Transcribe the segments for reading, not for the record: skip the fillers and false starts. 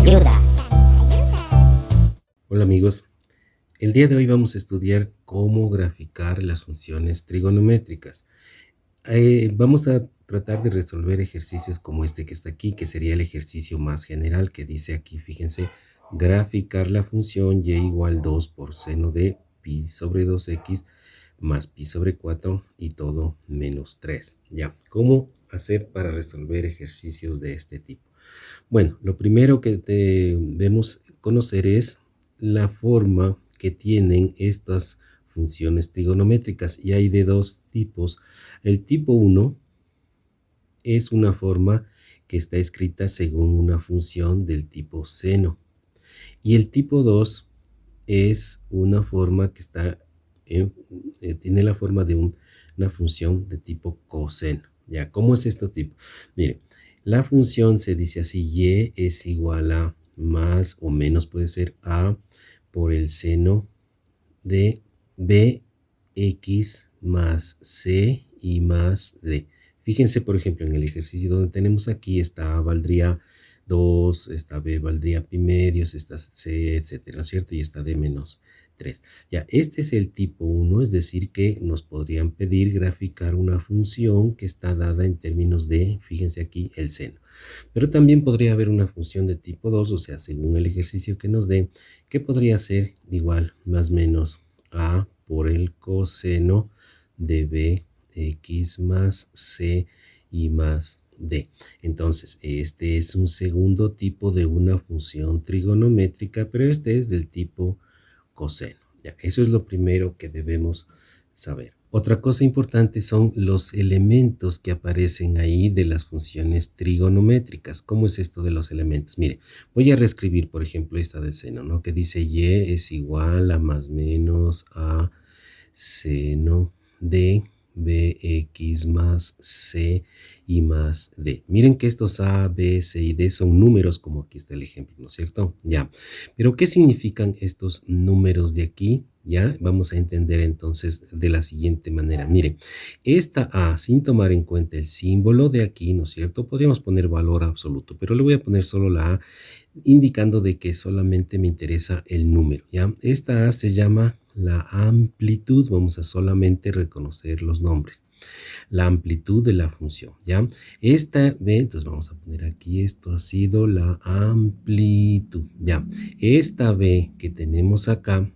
ayudas. Hola amigos, el día de hoy vamos a estudiar cómo graficar las funciones trigonométricas. Vamos a tratar de resolver ejercicios como este que está aquí, que sería el ejercicio más general que dice aquí, fíjense, graficar la función y igual 2 por seno de pi sobre 2x más pi sobre 4 y todo menos 3. Ya, ¿cómo hacer para resolver ejercicios de este tipo? Bueno, lo primero que debemos conocer es la forma que tienen estas funciones trigonométricas y hay de dos tipos. El tipo 1 es una forma que está escrita según una función del tipo seno y el tipo 2 es una forma que tiene la forma de una función de tipo coseno. ¿Ya? ¿Cómo es este tipo? Mire, la función se dice así, y es igual a más o menos, puede ser a por el seno de bx más c y más d. Fíjense, por ejemplo, en el ejercicio donde tenemos aquí, esta valdría 2, esta b valdría pi medios, esta c, etcétera, ¿cierto? Y esta d menos 3. Ya, este es el tipo 1, es decir, que nos podrían pedir graficar una función que está dada en términos de, fíjense aquí, el seno. Pero también podría haber una función de tipo 2, o sea, según el ejercicio que nos dé, que podría ser igual más o menos a por el coseno de bx más c y más d. Entonces, este es un segundo tipo de una función trigonométrica, pero este es del tipo coseno. Ya, eso es lo primero que debemos saber. Otra cosa importante son los elementos que aparecen ahí de las funciones trigonométricas. ¿Cómo es esto de los elementos? Mire, voy a reescribir, por ejemplo, esta del seno, ¿no? Que dice y es igual a más menos a seno de bx más c y más d. Miren que estos a, b, c y d son números, como aquí está el ejemplo, ¿no es cierto? Ya. Pero ¿qué significan estos números de aquí? Ya, vamos a entender entonces de la siguiente manera. Miren, esta a, sin tomar en cuenta el símbolo de aquí, ¿no es cierto? Podríamos poner valor absoluto, pero le voy a poner solo la a, indicando de que solamente me interesa el número, ¿ya? Esta A se llama la amplitud, vamos a solamente reconocer los nombres, la amplitud de la función, ¿ya? Esta B, entonces vamos a poner aquí, esto ha sido la amplitud, ¿ya? Esta B que tenemos acá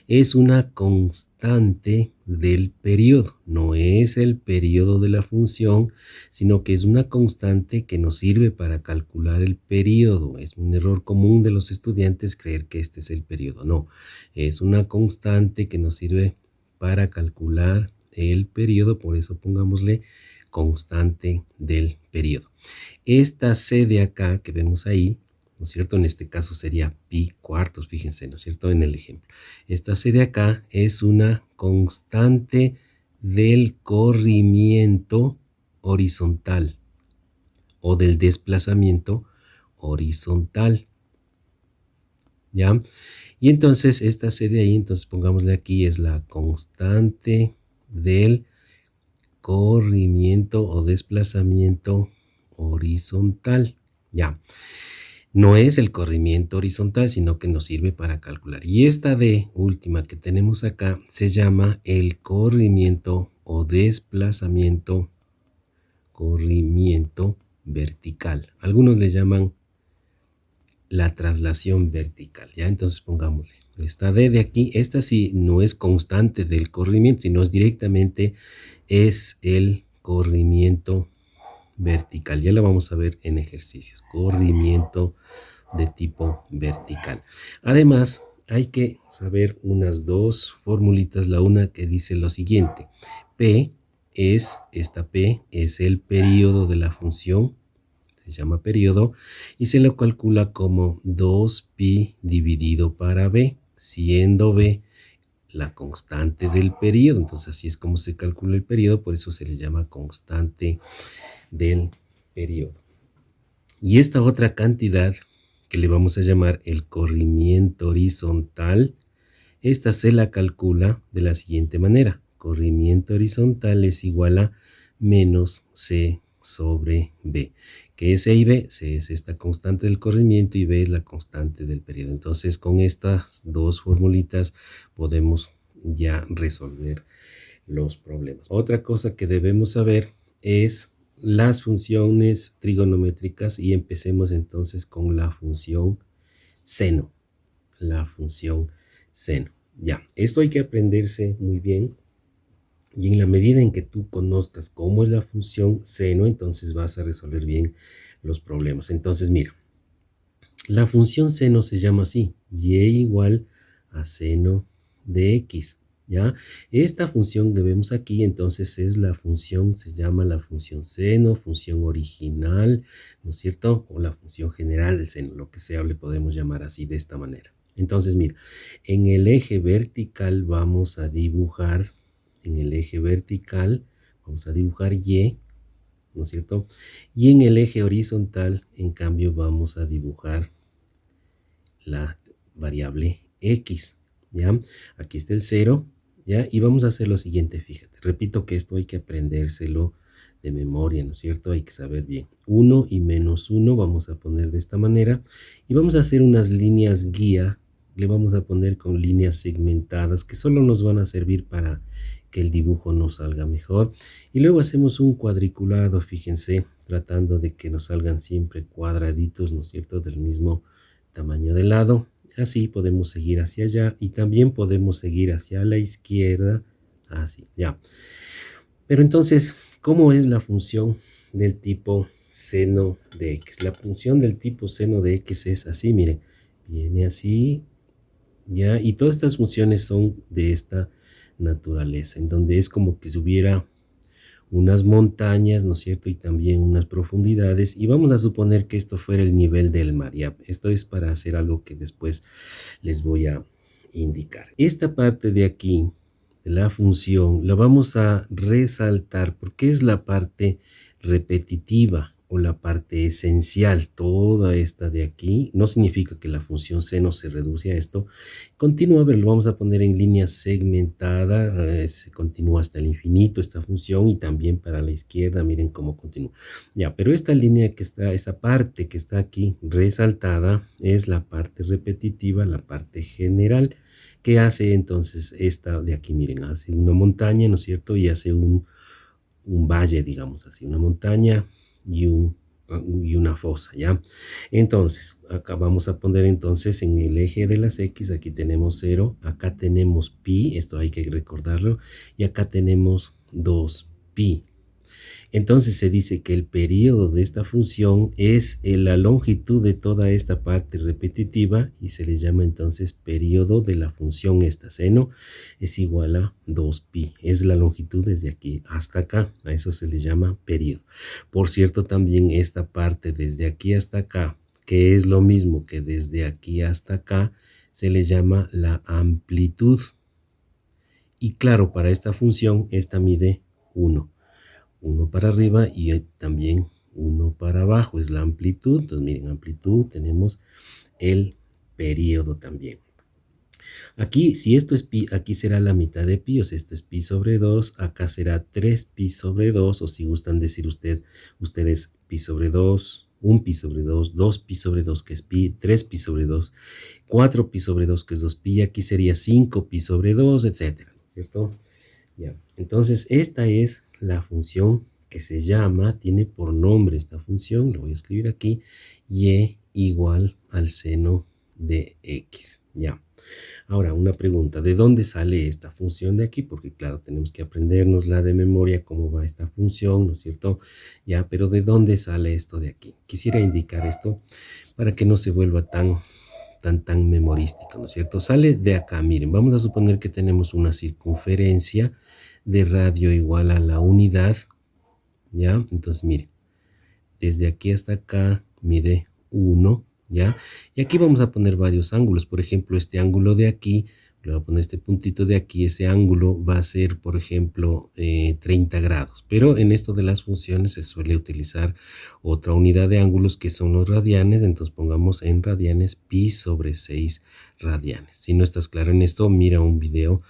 es una constante del periodo, no es el periodo de la función, sino que es una constante que nos sirve para calcular el periodo. Es un error común de los estudiantes creer que este es el periodo, no, es una constante que nos sirve para calcular el periodo, por eso pongámosle constante del periodo. Esta C de acá que vemos ahí, ¿no es cierto? En este caso sería pi cuartos, fíjense, ¿no es cierto? En el ejemplo. Esta C de acá es una constante del corrimiento horizontal o del desplazamiento horizontal, ¿ya? Y entonces esta C de ahí, entonces pongámosle aquí, es la constante del corrimiento o desplazamiento horizontal, ¿ya? No es el corrimiento horizontal, sino que nos sirve para calcular. Y esta D última que tenemos acá se llama el corrimiento o corrimiento vertical. Algunos le llaman la traslación vertical, ¿ya? Entonces pongámosle esta D de aquí, esta sí no es constante del corrimiento, sino es directamente es el corrimiento vertical. Ya lo vamos a ver en ejercicios. Corrimiento de tipo vertical. Además, hay que saber unas dos formulitas. La una que dice lo siguiente. Esta P es el periodo de la función, se llama periodo, y se lo calcula como 2pi dividido para B, siendo B la constante del periodo. Entonces así es como se calcula el periodo, por eso se le llama constante del periodo. Y esta otra cantidad que le vamos a llamar el corrimiento horizontal, esta se la calcula de la siguiente manera. Corrimiento horizontal es igual a menos C sobre B, que es A y B, C es esta constante del corrimiento y B es la constante del periodo. Entonces, con estas dos formulitas podemos ya resolver los problemas. Otra cosa que debemos saber es las funciones trigonométricas y empecemos entonces con la función seno. La función seno. Ya, esto hay que aprenderse muy bien y en la medida en que tú conozcas cómo es la función seno, entonces vas a resolver bien los problemas. Entonces, mira, la función seno se llama así, y igual a seno de x, ¿ya? Esta función que vemos aquí, entonces es la función, se llama la función seno, función original, ¿no es cierto? O la función general del seno, lo que sea, le podemos llamar así de esta manera. Entonces, mira, en el eje vertical vamos a dibujar, en el eje vertical vamos a dibujar y, ¿no es cierto? Y en el eje horizontal, en cambio, vamos a dibujar la variable x, ¿ya? Aquí está el 0, ¿ya? Y vamos a hacer lo siguiente, fíjate. Repito que esto hay que aprendérselo de memoria, ¿no es cierto? Hay que saber bien. 1 y menos 1 vamos a poner de esta manera y vamos a hacer unas líneas guía. Le vamos a poner con líneas segmentadas que solo nos van a servir para que el dibujo nos salga mejor. Y luego hacemos un cuadriculado, fíjense, tratando de que nos salgan siempre cuadraditos, ¿no es cierto? Del mismo tamaño de lado. Así podemos seguir hacia allá y también podemos seguir hacia la izquierda. Así, ya. Pero entonces, ¿cómo es la función del tipo seno de x? La función del tipo seno de x es así, miren. Viene así, ya. Y todas estas funciones son de esta naturaleza, en donde es como que si hubiera unas montañas, ¿no es cierto? Y también unas profundidades. Y vamos a suponer que esto fuera el nivel del mar. Ya, esto es para hacer algo que después les voy a indicar. Esta parte de aquí, de la función, la vamos a resaltar porque es la parte repetitiva o la parte esencial. Toda esta de aquí no significa que la función seno se reduce a esto. Continúa, a ver, lo vamos a poner en línea segmentada, se continúa hasta el infinito esta función y también para la izquierda, miren cómo continúa. Ya, pero esta línea que está, esta parte que está aquí resaltada es la parte repetitiva, la parte general, que hace entonces esta de aquí, miren, hace una montaña, ¿no es cierto? Y hace un valle, digamos así, una montaña y una fosa, ¿ya? Entonces, acá vamos a poner entonces en el eje de las X, aquí tenemos 0, acá tenemos pi, esto hay que recordarlo, y acá tenemos 2pi. Entonces se dice que el periodo de esta función es la longitud de toda esta parte repetitiva y se le llama entonces periodo de la función esta. Seno es igual a 2pi. Es la longitud desde aquí hasta acá. A eso se le llama periodo. Por cierto, también esta parte desde aquí hasta acá, que es lo mismo que desde aquí hasta acá, se le llama la amplitud. Y claro, para esta función, esta mide 1. 1 para arriba y también 1 para abajo, es la amplitud. Entonces miren, amplitud, tenemos el periodo también. Aquí, si esto es pi, aquí será la mitad de pi, o sea, esto es pi sobre 2, acá será 3pi sobre 2, o si gustan decir ustedes pi sobre 2, 1 pi sobre 2, 2 pi sobre 2, que es pi, 3 pi sobre 2, 4 pi sobre 2, que es 2 pi, y aquí sería 5 pi sobre 2, etcétera, ¿cierto? Ya. Entonces, esta es la función que se llama, tiene por nombre esta función, lo voy a escribir aquí, y igual al seno de x. Ya. Ahora, una pregunta, ¿de dónde sale esta función de aquí? Porque claro, tenemos que aprendernos la de memoria, cómo va esta función, ¿no es cierto? Ya, pero ¿de dónde sale esto de aquí? Quisiera indicar esto para que no se vuelva tan memorístico, ¿no es cierto? Sale de acá, miren, vamos a suponer que tenemos una circunferencia de radio igual a la unidad, ¿ya? Entonces, miren, desde aquí hasta acá mide 1, ¿ya? Y aquí vamos a poner varios ángulos, por ejemplo, este ángulo de aquí, le voy a poner este puntito de aquí, ese ángulo va a ser, por ejemplo, 30 grados, pero en esto de las funciones se suele utilizar otra unidad de ángulos que son los radianes, entonces pongamos en radianes pi sobre 6 radianes. Si no estás claro en esto, mira un video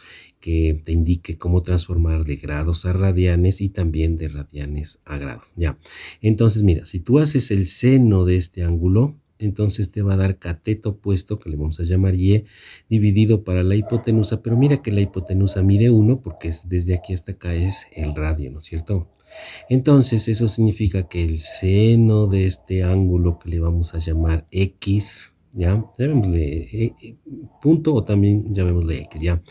que te indique cómo transformar de grados a radianes y también de radianes a grados. Ya. Entonces, mira, si tú haces el seno de este ángulo, entonces te va a dar cateto opuesto, que le vamos a llamar y, dividido para la hipotenusa, pero mira que la hipotenusa mide 1 porque desde aquí hasta acá es el radio, ¿no es cierto? Entonces, eso significa que el seno de este ángulo que le vamos a llamar X, ¿ya? Llamémosle punto o también llamémosle X, ¿ya?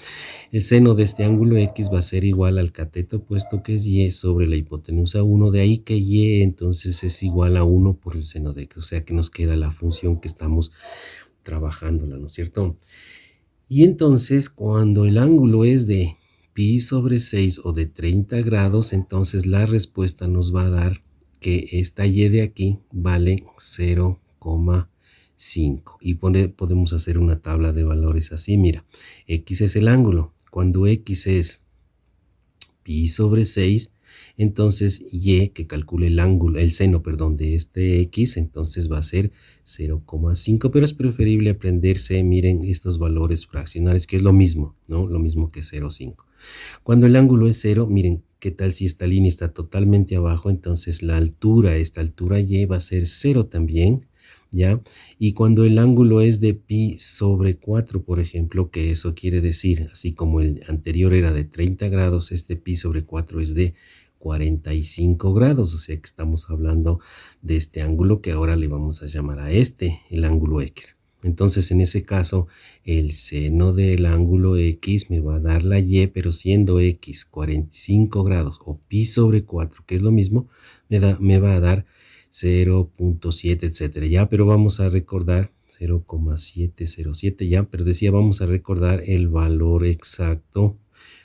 El seno de este ángulo X va a ser igual al cateto opuesto que es Y sobre la hipotenusa 1, de ahí que Y entonces es igual a 1 por el seno de X, o sea que nos queda la función que estamos trabajándola, ¿no es cierto? Y entonces cuando el ángulo es de pi sobre 6 o de 30 grados, entonces la respuesta nos va a dar que esta y de aquí vale 0,5. Y podemos hacer una tabla de valores así, mira, x es el ángulo. Cuando x es pi sobre 6, entonces y, que calcule el ángulo, el seno, perdón, de este x, entonces va a ser 0,5, pero es preferible aprenderse, miren, estos valores fraccionales, que es lo mismo, ¿no? Lo mismo que 0,5. Cuando el ángulo es 0, miren, ¿qué tal si esta línea está totalmente abajo? Entonces la altura, esta altura y va a ser 0 también, ¿ya? Y cuando el ángulo es de pi sobre 4, por ejemplo, que eso quiere decir, así como el anterior era de 30 grados, este pi sobre 4 es de 45 grados, o sea que estamos hablando de este ángulo que ahora le vamos a llamar a este, el ángulo X. Entonces, en ese caso, el seno del ángulo X me va a dar la Y, pero siendo X 45 grados o pi sobre 4, que es lo mismo, me va a dar 0,7, etcétera. Ya, pero vamos a recordar 0,707, ya, pero decía, vamos a recordar el valor exacto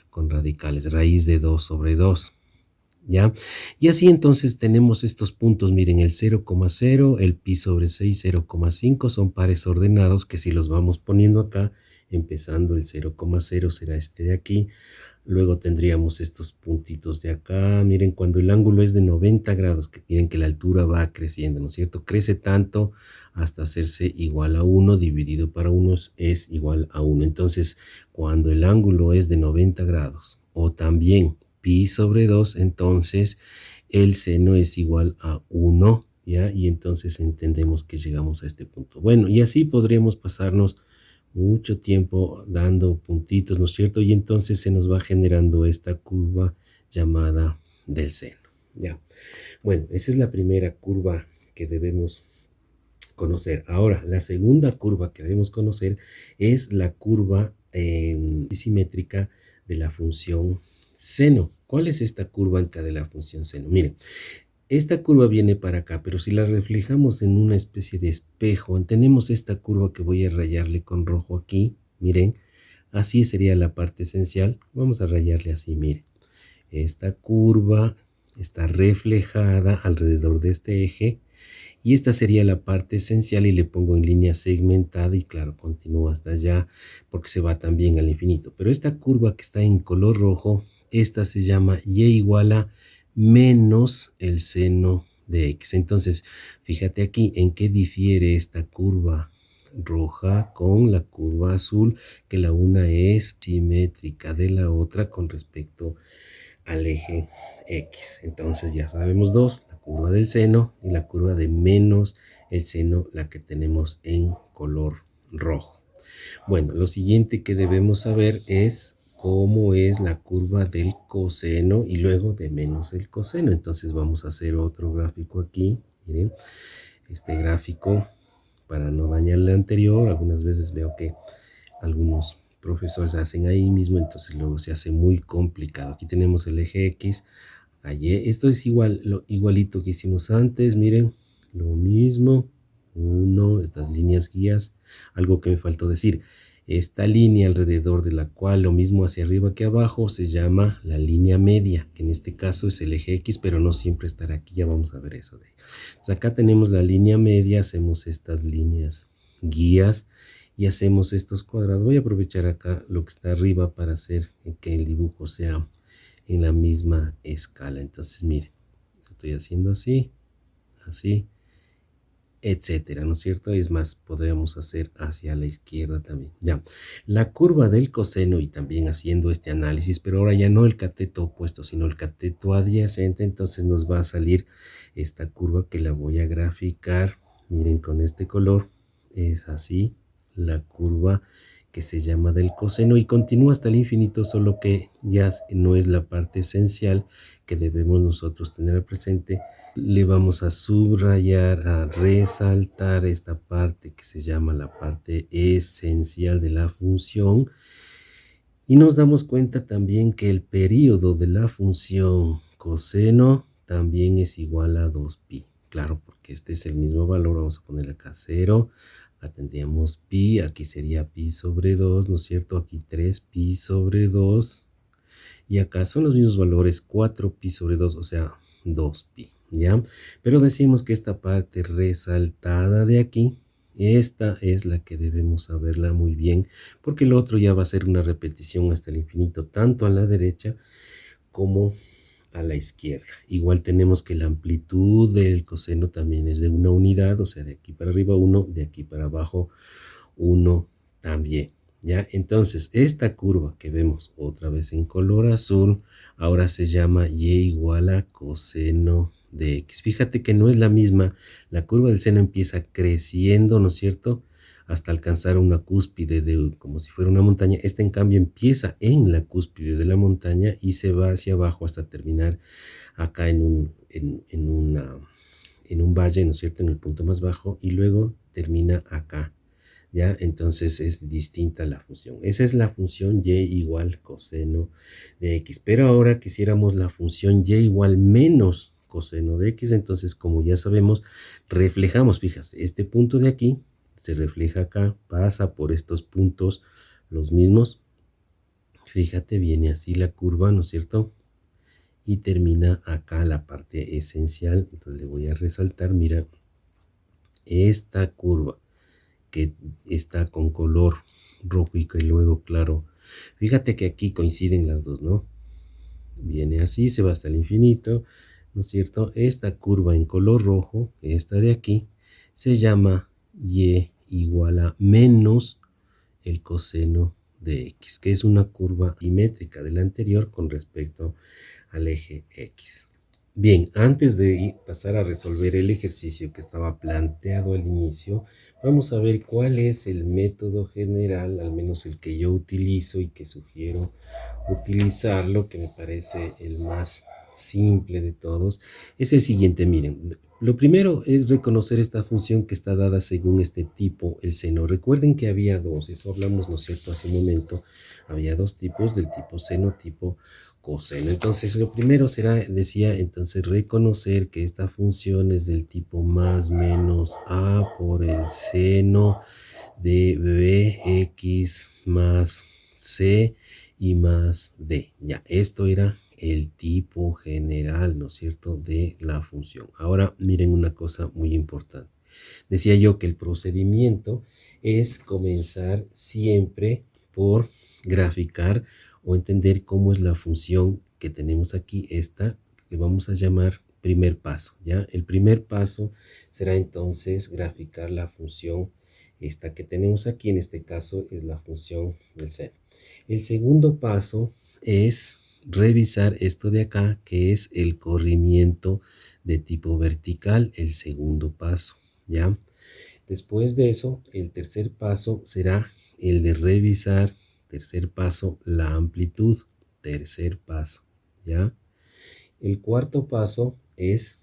con radicales, raíz de 2 sobre 2. ¿Ya? Y así entonces tenemos estos puntos, miren, el 0,0, el pi sobre 6, 0,5 son pares ordenados que si los vamos poniendo acá, empezando el 0,0 será este de aquí, luego tendríamos estos puntitos de acá, miren, cuando el ángulo es de 90 grados, que miren que la altura va creciendo, ¿no es cierto? Crece tanto hasta hacerse igual a 1, dividido para 1 es igual a 1. Entonces, cuando el ángulo es de 90 grados, o también pi sobre 2, entonces el seno es igual a 1, ¿ya? Y entonces entendemos que llegamos a este punto. Bueno, y así podríamos pasarnos mucho tiempo dando puntitos, ¿no es cierto? Y entonces se nos va generando esta curva llamada del seno, ¿ya? Bueno, esa es la primera curva que debemos conocer. Ahora, la segunda curva que debemos conocer es la curva simétrica de la función seno. ¿Cuál es esta curva acá de la función seno? Miren, esta curva viene para acá, pero si la reflejamos en una especie de espejo, tenemos esta curva que voy a rayarle con rojo aquí, miren, así sería la parte esencial. Vamos a rayarle así, miren. Esta curva está reflejada alrededor de este eje y esta sería la parte esencial y le pongo en línea segmentada y claro, continúa hasta allá porque se va también al infinito. Pero esta curva que está en color rojo, esta se llama y igual a menos el seno de x. Entonces, fíjate aquí en qué difiere esta curva roja con la curva azul, que la una es simétrica de la otra con respecto al eje X. Entonces ya sabemos dos, la curva del seno y la curva de menos el seno, la que tenemos en color rojo. Bueno, lo siguiente que debemos saber es cómo es la curva del coseno y luego de menos el coseno. Entonces vamos a hacer otro gráfico aquí. Miren, este gráfico, para no dañar el anterior, algunas veces veo que algunos profesores hacen ahí mismo, entonces luego se hace muy complicado. Aquí tenemos el eje X, allí, esto es igual, igualito que hicimos antes, miren, lo mismo, estas líneas guías, algo que me faltó decir, esta línea alrededor de la cual lo mismo hacia arriba que abajo se llama la línea media, que en este caso es el eje X, pero no siempre estará aquí, ya vamos a ver eso. Entonces acá tenemos la línea media, hacemos estas líneas guías, y hacemos estos cuadrados. Voy a aprovechar acá lo que está arriba para hacer que el dibujo sea en la misma escala. Entonces, miren, estoy haciendo así, así etcétera, ¿no es cierto? Es más, podríamos hacer hacia la izquierda también. Ya, la curva del coseno y también haciendo este análisis, pero ahora ya no el cateto opuesto, sino el cateto adyacente, entonces nos va a salir esta curva que la voy a graficar. Miren con este color, es así, la curva que se llama del coseno y continúa hasta el infinito, solo que ya no es la parte esencial que debemos nosotros tener presente. Le vamos a subrayar, a resaltar esta parte que se llama la parte esencial de la función y nos damos cuenta también que el período de la función coseno también es igual a 2pi. Claro, porque este es el mismo valor, vamos a poner acá 0, acá tendríamos pi, aquí sería pi sobre 2, ¿no es cierto? Aquí 3pi sobre 2 y acá son los mismos valores, 4pi sobre 2, o sea, 2pi, ¿ya? Pero decimos que esta parte resaltada de aquí, esta es la que debemos saberla muy bien, porque el otro ya va a ser una repetición hasta el infinito, tanto a la derecha como a la izquierda. Igual tenemos que la amplitud del coseno también es de una unidad, o sea, de aquí para arriba 1, de aquí para abajo 1 también. ¿Ya? Entonces, esta curva que vemos otra vez en color azul, ahora se llama y igual a coseno de x. Fíjate que no es la misma, la curva del seno empieza creciendo, ¿no es cierto? Hasta alcanzar una cúspide de, como si fuera una montaña. Esta en cambio empieza en la cúspide de la montaña y se va hacia abajo hasta terminar acá en un valle, ¿no es cierto? En el punto más bajo y luego termina acá. ¿Ya? Entonces es distinta la función. Esa es la función y igual coseno de x. Pero ahora quisiéramos la función y igual menos coseno de x. Entonces, como ya sabemos, reflejamos, fíjate, este punto de aquí se refleja acá, pasa por estos puntos los mismos. Fíjate, viene así la curva, ¿no es cierto? Y termina acá la parte esencial. Entonces le voy a resaltar, mira, esta curva que está con color rojo y que luego claro. Fíjate que aquí coinciden las dos, ¿no? Viene así, se va hasta el infinito, ¿no es cierto? Esta curva en color rojo, esta de aquí, se llama y igual a menos el coseno de x, que es una curva simétrica de la anterior con respecto al eje x. Bien, antes de pasar a resolver el ejercicio que estaba planteado al inicio, vamos a ver cuál es el método general, al menos el que yo utilizo y que sugiero utilizarlo, que me parece el más simple de todos, es el siguiente. Miren, lo primero es reconocer esta función que está dada según este tipo, el seno. Recuerden que había dos, eso hablamos, ¿no es cierto?, hace un momento, había dos tipos, del tipo seno, tipo coseno. Entonces, lo primero será, decía, entonces reconocer que esta función es del tipo más menos a por el seno de bx más c y más d. Ya, esto era el tipo general, ¿no es cierto?, de la función. Ahora miren una cosa muy importante. Decía yo que el procedimiento es comenzar siempre por graficar o entender cómo es la función que tenemos aquí, esta que vamos a llamar primer paso, ¿ya? El primer paso será entonces graficar la función esta que tenemos aquí, en este caso es la función del seno. El segundo paso es revisar esto de acá, que es el corrimiento de tipo vertical, el segundo paso, ¿ya? Después de eso, el tercer paso será el de revisar, tercer paso, la amplitud, tercer paso, ¿ya? El cuarto paso es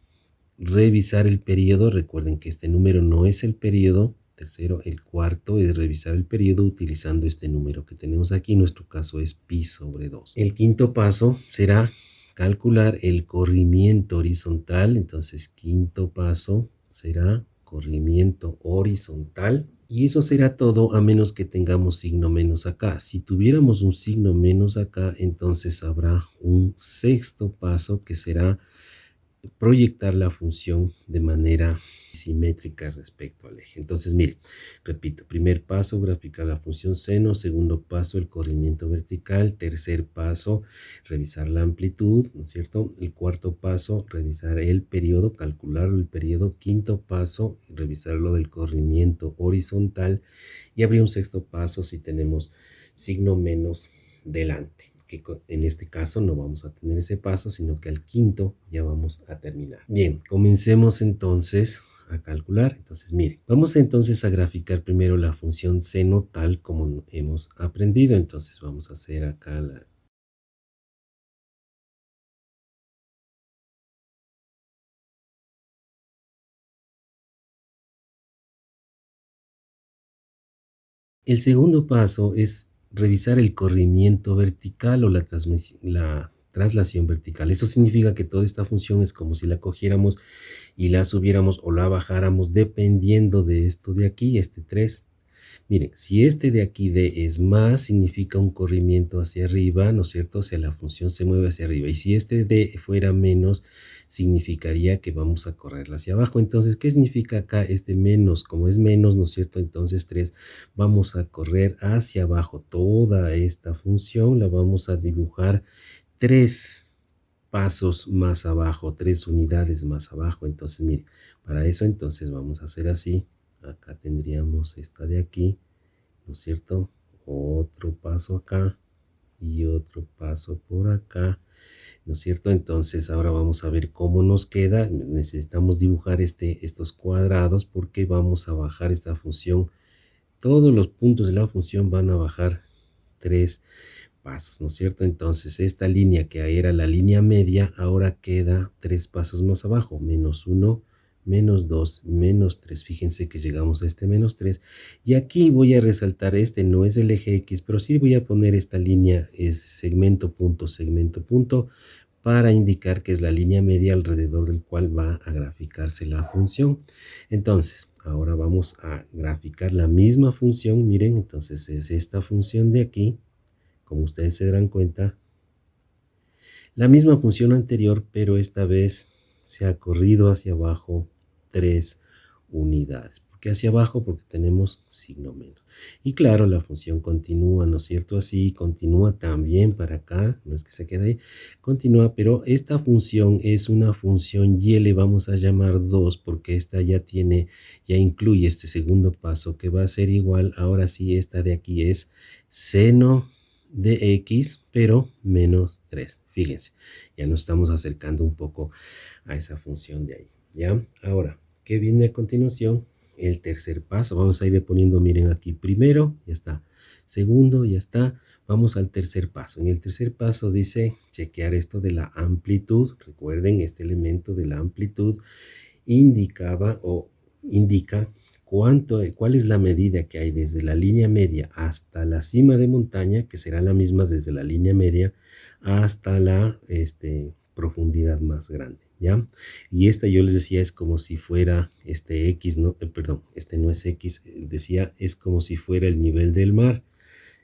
revisar el periodo. Recuerden que este número no es el periodo. Tercero, el cuarto es revisar el periodo utilizando este número que tenemos aquí. En nuestro caso es pi sobre 2. El quinto paso será calcular el corrimiento horizontal. Entonces, quinto paso será corrimiento horizontal. Y eso será todo a menos que tengamos signo menos acá. Si tuviéramos un signo menos acá, entonces habrá un sexto paso que será proyectar la función de manera simétrica respecto al eje. Entonces, mire, repito, primer paso, graficar la función seno, segundo paso, el corrimiento vertical, tercer paso, revisar la amplitud, ¿no es cierto? El cuarto paso, revisar el periodo, calcular el periodo, quinto paso, revisar lo del corrimiento horizontal y habría un sexto paso si tenemos signo menos delante, que en este caso no vamos a tener ese paso, sino que al quinto ya vamos a terminar. Bien, comencemos entonces a calcular. Entonces, mire, vamos entonces a graficar primero la función seno tal como hemos aprendido. Entonces, vamos a hacer acá el segundo paso es revisar el corrimiento vertical o la traslación vertical. Eso significa que toda esta función es como si la cogiéramos y la subiéramos o la bajáramos dependiendo de esto de aquí, este 3. Miren, si este de aquí D es más, significa un corrimiento hacia arriba, ¿no es cierto? O sea, la función se mueve hacia arriba. Y si este D fuera menos, significaría que vamos a correrla hacia abajo. Entonces, ¿qué significa acá este menos? Como es menos, ¿no es cierto? Entonces 3, vamos a correr hacia abajo toda esta función, la vamos a dibujar 3 pasos más abajo, 3 unidades más abajo. Entonces, mire, para eso entonces vamos a hacer así. Acá tendríamos esta de aquí, ¿no es cierto? Otro paso acá y otro paso por acá, ¿no es cierto? Entonces ahora vamos a ver cómo nos queda. Necesitamos dibujar estos cuadrados porque vamos a bajar esta función. Todos los puntos de la función van a bajar 3 pasos, ¿no es cierto? Entonces esta línea que era la línea media ahora queda 3 pasos más abajo, menos 1, menos 2, menos 3. Fíjense que llegamos a este menos 3. Y aquí voy a resaltar, este no es el eje X, pero sí voy a poner esta línea, es segmento, punto, para indicar que es la línea media alrededor del cual va a graficarse la función. Entonces, ahora vamos a graficar la misma función. Miren, entonces es esta función de aquí, como ustedes se darán cuenta, la misma función anterior, pero esta vez se ha corrido hacia abajo 3 unidades. ¿Por qué hacia abajo? Porque tenemos signo menos. Y claro, la función continúa, ¿no es cierto? Así continúa también para acá, no es que se quede ahí, continúa, pero esta función es una función y le vamos a llamar 2 porque esta ya incluye este segundo paso que va a ser igual, ahora sí, esta de aquí es seno de x, pero menos 3. Fíjense, ya nos estamos acercando un poco a esa función de ahí, ¿ya? Ahora, ¿qué viene a continuación? El tercer paso. Vamos a ir poniendo, miren aquí, primero, ya está. Segundo, ya está. Vamos al tercer paso. En el tercer paso dice chequear esto de la amplitud. Recuerden, este elemento de la amplitud indicaba o indica cuál es la medida que hay desde la línea media hasta la cima de montaña, que será la misma desde la línea media hasta la profundidad más grande, ¿ya? Y esta yo les decía es como si fuera este X, no, perdón, este no es X, decía es como si fuera el nivel del mar,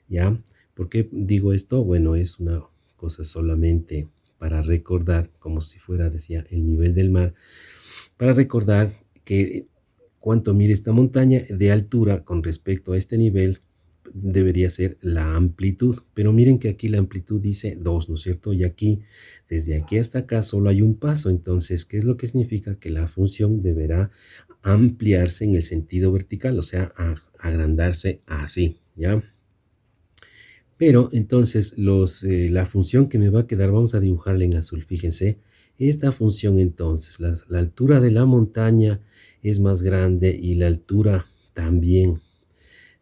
¿ya? ¿Por qué digo esto? Bueno, es una cosa solamente para recordar, como si fuera, decía, el nivel del mar, para recordar que cuánto mide esta montaña de altura con respecto a este nivel debería ser la amplitud. Pero miren que aquí la amplitud dice 2, ¿no es cierto? Y aquí, desde aquí hasta acá, solo hay un paso. Entonces, ¿qué es lo que significa? Que la función deberá ampliarse en el sentido vertical, o sea, agrandarse así, ¿ya? Pero entonces la función que me va a quedar, vamos a dibujarla en azul, fíjense, esta función entonces, la altura de la montaña es más grande y la altura también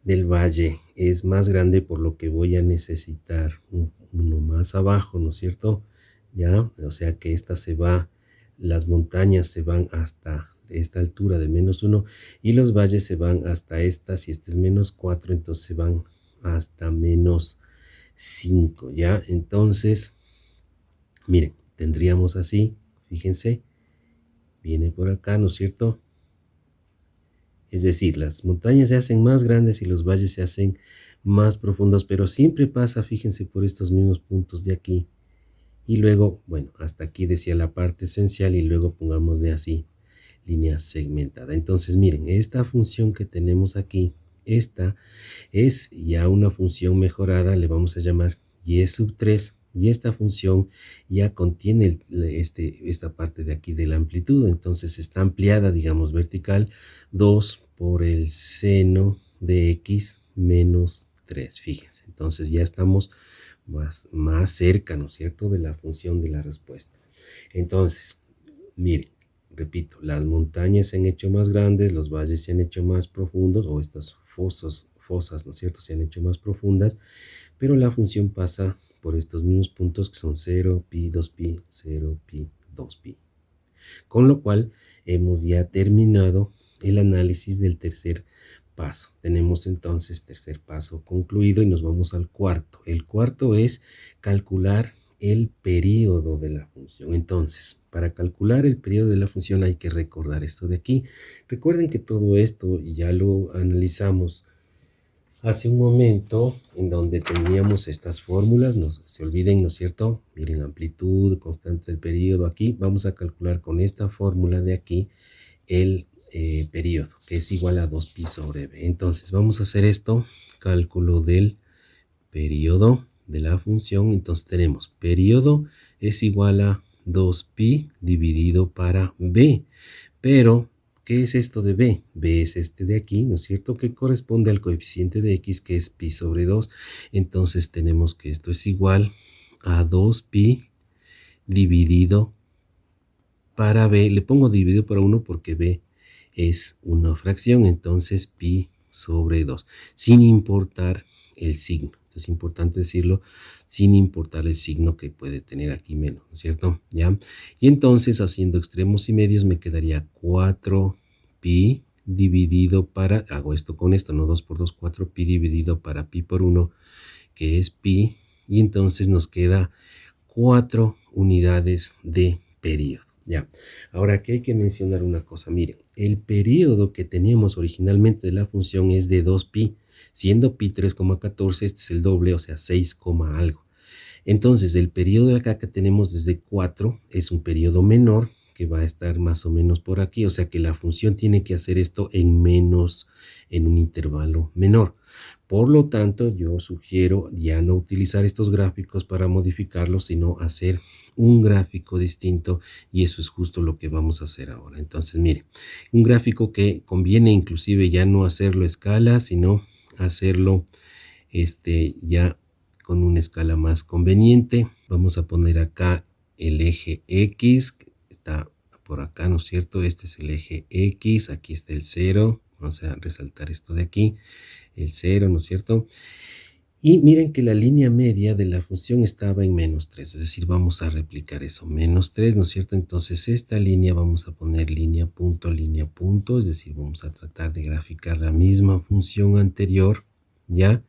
del valle es más grande, por lo que voy a necesitar uno más abajo, ¿no es cierto? Ya, o sea que las montañas se van hasta esta altura de menos 1 y los valles se van hasta esta, si este es menos 4, entonces se van hasta menos 5, ¿ya? Entonces, miren, tendríamos así, fíjense, viene por acá, ¿no es cierto? Es decir, las montañas se hacen más grandes y los valles se hacen más profundos, pero siempre pasa, fíjense, por estos mismos puntos de aquí, Y luego, bueno, hasta aquí decía la parte esencial y luego pongámosle así, línea segmentada. Entonces, miren, esta función que tenemos aquí, esta es ya una función mejorada, le vamos a llamar y sub 3, y esta función ya contiene esta parte de aquí de la amplitud, entonces está ampliada, digamos, vertical, 2 por el seno de x menos 3, fíjense, entonces ya estamos más cerca, ¿no es cierto?, de la función de la respuesta. Entonces, miren, repito, las montañas se han hecho más grandes, los valles se han hecho más profundos, o estas fosas, ¿no es cierto?, se han hecho más profundas, pero la función pasa por estos mismos puntos que son 0, pi, 2pi, 0, pi, 2pi. Con lo cual, hemos ya terminado el análisis del tercer paso. Tenemos entonces tercer paso concluido y nos vamos al cuarto. El cuarto es calcular el periodo de la función. Entonces, para calcular el periodo de la función hay que recordar esto de aquí. Recuerden que todo esto ya lo analizamos hace un momento, en donde teníamos estas fórmulas, no se olviden, ¿no es cierto? Miren, amplitud, constante del periodo. Aquí vamos a calcular con esta fórmula de aquí el periodo, que es igual a 2pi sobre b. Entonces, vamos a hacer esto, cálculo del periodo de la función. Entonces, tenemos periodo es igual a 2pi dividido para b. Pero, ¿qué es esto de b? B es este de aquí, ¿no es cierto?, que corresponde al coeficiente de x, que es pi sobre 2. Entonces, tenemos que esto es igual a 2pi dividido para b. Le pongo dividido por 1 porque b es una fracción, entonces pi sobre 2, sin importar el signo. Es importante decirlo, sin importar el signo que puede tener aquí menos, ¿no es cierto? ¿Ya? Y entonces, haciendo extremos y medios, me quedaría 4pi dividido para, hago esto con esto, no 2 por 2, 4pi dividido para pi por 1, que es pi, y entonces nos queda 4 unidades de periodo. Ya, ahora aquí hay que mencionar una cosa. Miren, el periodo que teníamos originalmente de la función es de 2pi, siendo pi 3,14, este es el doble, o sea, 6, algo. Entonces, el periodo de acá que tenemos desde 4 es un periodo menor, que va a estar más o menos por aquí, o sea que la función tiene que hacer esto en un intervalo menor. Por lo tanto, yo sugiero ya no utilizar estos gráficos para modificarlos, sino hacer un gráfico distinto, y eso es justo lo que vamos a hacer ahora. Entonces, mire, un gráfico que conviene inclusive ya no hacerlo a escala, sino hacerlo ya con una escala más conveniente. Vamos a poner acá el eje X, que está por acá, ¿no es cierto? Este es el eje X, aquí está el 0, vamos a resaltar esto de aquí, el 0, ¿no es cierto? Y miren que la línea media de la función estaba en menos 3, es decir, vamos a replicar eso, menos 3, ¿no es cierto? Entonces esta línea vamos a poner línea, punto, es decir, vamos a tratar de graficar la misma función anterior, ¿ya?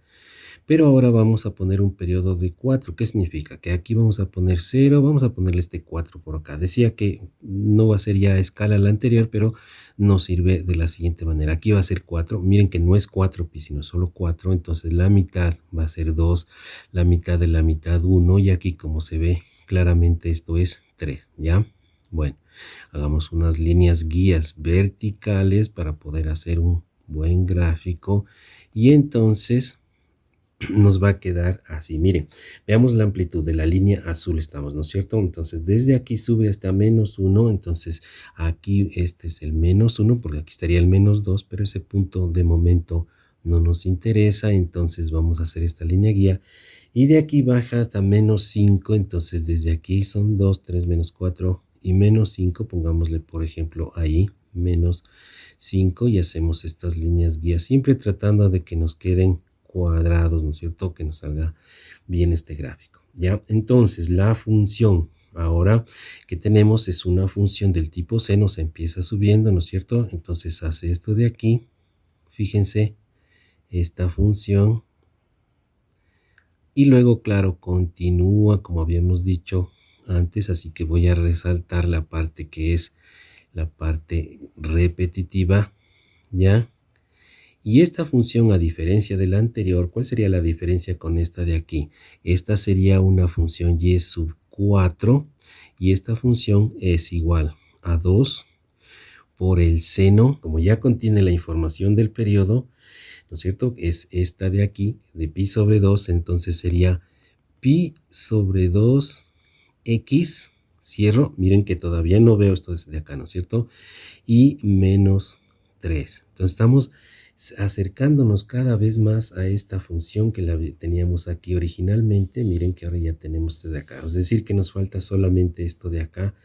Pero ahora vamos a poner un periodo de 4. ¿Qué significa? Que aquí vamos a poner 0, vamos a ponerle este 4 por acá. Decía que no va a ser ya a escala la anterior, pero nos sirve de la siguiente manera. Aquí va a ser 4. Miren que no es 4pi, sino solo 4. Entonces la mitad va a ser 2, la mitad de la mitad 1. Y aquí, como se ve claramente, esto es 3, ¿ya? Bueno, hagamos unas líneas guías verticales para poder hacer un buen gráfico. Y entonces nos va a quedar así. Miren, veamos la amplitud de la línea azul estamos, ¿no es cierto? Entonces, desde aquí sube hasta menos 1, entonces aquí este es el menos 1, porque aquí estaría el menos 2, pero ese punto de momento no nos interesa, entonces vamos a hacer esta línea guía, y de aquí baja hasta menos 5, entonces desde aquí son 2, 3, menos 4 y menos 5, pongámosle por ejemplo ahí, menos 5, y hacemos estas líneas guías, siempre tratando de que nos queden cuadrados, ¿no es cierto? Que nos salga bien este gráfico, ¿ya? Entonces, la función ahora que tenemos es una función del tipo seno, se empieza subiendo, ¿no es cierto? Entonces, hace esto de aquí, fíjense, esta función, y luego, claro, continúa, como habíamos dicho antes, así que voy a resaltar la parte que es la parte repetitiva, ¿ya? Y esta función, a diferencia de la anterior, ¿cuál sería la diferencia con esta de aquí? Esta sería una función y sub 4 y esta función es igual a 2 por el seno, como ya contiene la información del periodo, ¿no es cierto? Es esta de aquí, de pi sobre 2, entonces sería pi sobre 2 x, cierro, miren que todavía no veo esto desde acá, ¿no es cierto? Y menos 3. Entonces estamos acercándonos cada vez más a esta función que la teníamos aquí originalmente. Miren que ahora ya tenemos desde acá. Es decir, que nos falta solamente esto de acá.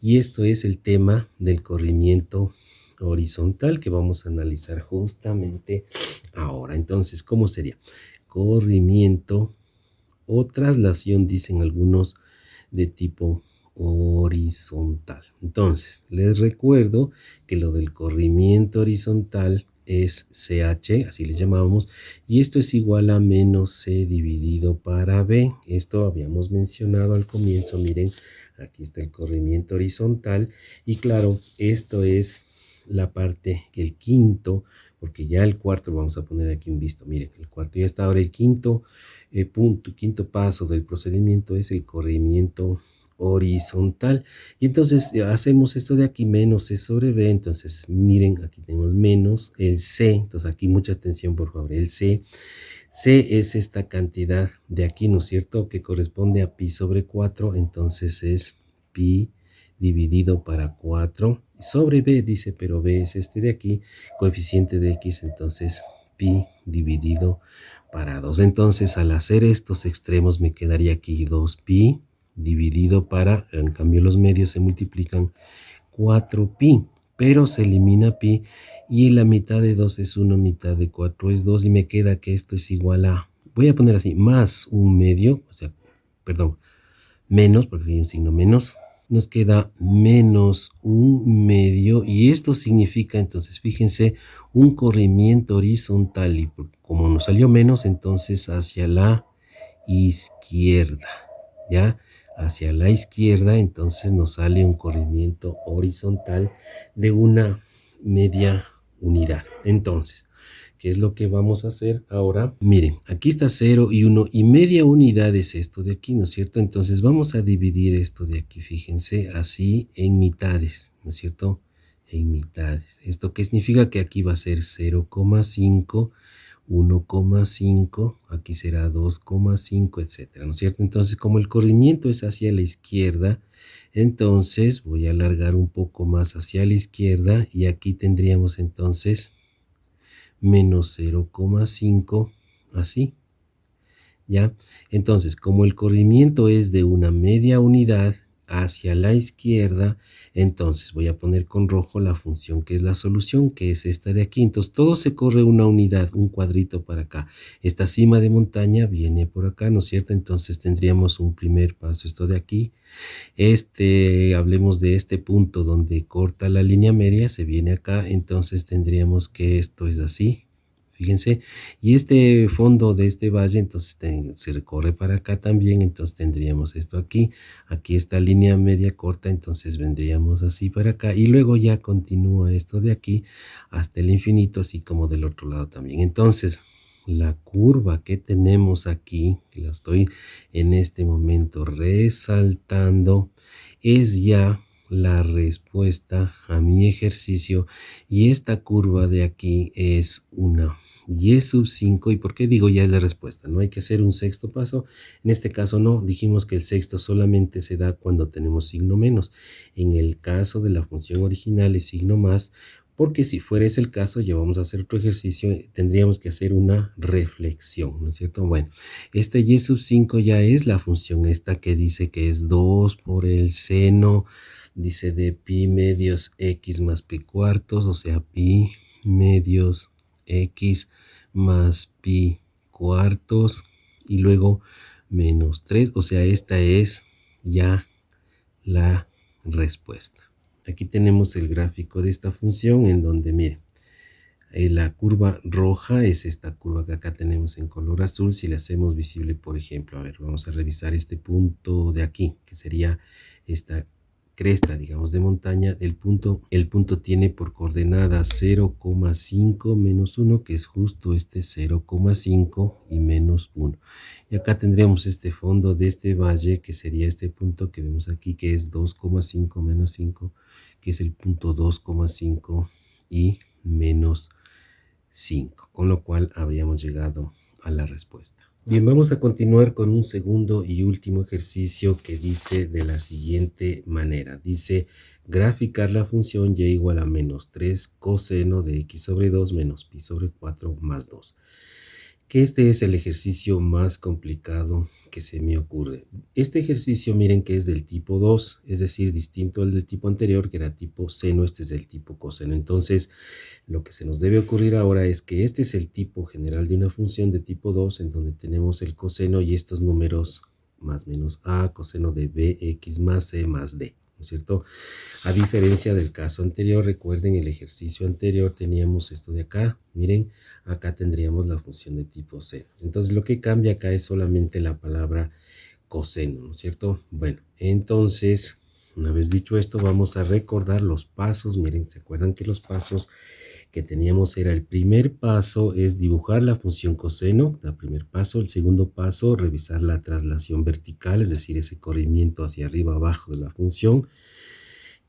Y esto es el tema del corrimiento horizontal que vamos a analizar justamente ahora. Entonces, ¿cómo sería? Corrimiento o traslación, dicen algunos, de tipo horizontal. Entonces, les recuerdo que lo del corrimiento horizontal es CH, así le llamamos, y esto es igual a menos C dividido para B. Esto habíamos mencionado al comienzo, miren, aquí está el corrimiento horizontal, y claro, esto es la parte, el quinto, porque ya el cuarto lo vamos a poner aquí un visto, miren, el cuarto ya está, ahora el quinto punto, quinto paso del procedimiento es el corrimiento horizontal. Y entonces hacemos esto de aquí, menos C sobre B. Entonces, miren, aquí tenemos menos el C. Entonces, aquí mucha atención, por favor. El C. C es esta cantidad de aquí, ¿no es cierto? Que corresponde a pi sobre 4. Entonces, es pi dividido para 4 sobre B, dice, pero B es este de aquí, coeficiente de X, entonces pi dividido para 2. Entonces, al hacer estos extremos, me quedaría aquí 2pi dividido para, en cambio los medios se multiplican 4pi, pero se elimina pi y la mitad de 2 es 1, mitad de 4 es 2 y me queda que esto es igual a, voy a poner así, más un medio, o sea, perdón, menos, porque hay un signo menos, nos queda menos un medio y esto significa, entonces fíjense, un corrimiento horizontal y como nos salió menos, entonces hacia la izquierda, ¿ya? Hacia la izquierda, entonces nos sale un corrimiento horizontal de una media unidad. Entonces, ¿qué es lo que vamos a hacer ahora? Miren, aquí está 0 y 1 y media unidad es esto de aquí, ¿no es cierto? Entonces vamos a dividir esto de aquí, fíjense, así en mitades, ¿no es cierto? En mitades. ¿Esto qué significa? Que aquí va a ser 0,5, 1,5, aquí será 2,5, etcétera, ¿no es cierto? Entonces, como el corrimiento es hacia la izquierda, entonces voy a alargar un poco más hacia la izquierda y aquí tendríamos entonces menos 0,5, así, ¿ya? Entonces, como el corrimiento es de una media unidad hacia la izquierda, entonces voy a poner con rojo la función que es la solución, que es esta de aquí. Entonces, todo se corre una unidad, un cuadrito para acá. Esta cima de montaña viene por acá, ¿no es cierto? Entonces, tendríamos un primer paso, esto de aquí. Hablemos de este punto donde corta la línea media, se viene acá, entonces tendríamos que esto es así, fíjense, y este fondo de este valle, entonces se recorre para acá también, entonces tendríamos esto aquí, aquí esta línea media corta, entonces vendríamos así para acá, y luego ya continúa esto de aquí hasta el infinito, así como del otro lado también. Entonces, la curva que tenemos aquí, que la estoy en este momento resaltando, es ya la respuesta a mi ejercicio y esta curva de aquí es una y sub 5. ¿Y por qué digo ya es la respuesta? No hay que hacer un sexto paso. En este caso no, dijimos que el sexto solamente se da cuando tenemos signo menos. En el caso de la función original es signo más, porque si fuera ese el caso, ya vamos a hacer otro ejercicio, tendríamos que hacer una reflexión, ¿no es cierto? Bueno, este y sub 5 ya es la función esta que dice que es 2 por el seno, dice de pi medios x más pi cuartos, o sea, pi medios x más pi cuartos, y luego menos 3, o sea, esta es ya la respuesta. Aquí tenemos el gráfico de esta función en donde, miren, la curva roja es esta curva que acá tenemos en color azul. Si la hacemos visible, por ejemplo, a ver, vamos a revisar este punto de aquí, que sería esta cresta, digamos, de montaña, el punto tiene por coordenada 0,5 menos 1, que es justo este 0,5 y menos 1. Y acá tendríamos este fondo de este valle, que sería este punto que vemos aquí, que es 2,5 menos 5, que es el punto 2,5 y menos 5, con lo cual habríamos llegado a la respuesta. Bien, vamos a continuar con un segundo y último ejercicio que dice de la siguiente manera. Dice graficar la función y igual a menos 3 coseno de x sobre 2 menos pi sobre 4 más 2. Que este es el ejercicio más complicado que se me ocurre. Este ejercicio, miren que es del tipo 2, es decir, distinto al del tipo anterior, que era tipo seno, este es del tipo coseno. Entonces, lo que se nos debe ocurrir ahora es que este es el tipo general de una función de tipo 2, en donde tenemos el coseno y estos números más menos a, coseno de bx más c más d, ¿no es cierto? A diferencia del caso anterior, recuerden el ejercicio anterior teníamos esto de acá, miren, acá tendríamos la función de tipo seno. Entonces lo que cambia acá es solamente la palabra coseno, ¿no es cierto? Bueno, entonces, una vez dicho esto, vamos a recordar los pasos. Miren, ¿se acuerdan que los pasos que teníamos era el primer paso es dibujar la función coseno, el primer paso? El segundo paso, revisar la traslación vertical, es decir, ese corrimiento hacia arriba abajo de la función.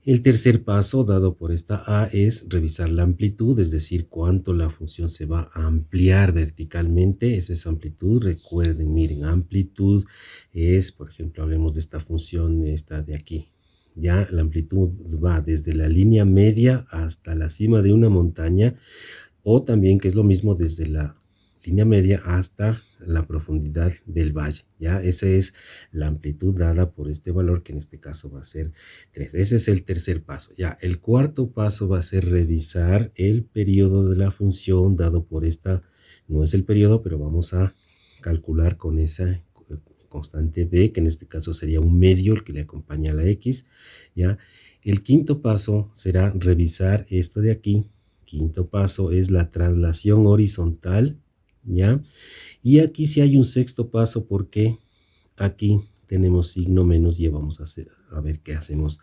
El tercer paso dado por esta A es revisar la amplitud, es decir, cuánto la función se va a ampliar verticalmente. Esa es amplitud. Recuerden, miren, amplitud es, por ejemplo, hablemos de esta función, esta de aquí. Ya la amplitud va desde la línea media hasta la cima de una montaña, o también, que es lo mismo, desde la línea media hasta la profundidad del valle. Ya esa es la amplitud dada por este valor, que en este caso va a ser 3. Ese es el tercer paso. Ya el cuarto paso va a ser revisar el periodo de la función dado por esta, no es el periodo, pero vamos a calcular con esa constante b, que en este caso sería un medio el que le acompaña a la x. Ya el quinto paso será revisar esto de aquí. Quinto paso es la traslación horizontal, ¿ya? Y aquí sí hay un sexto paso, porque aquí tenemos signo menos y vamos a ver qué hacemos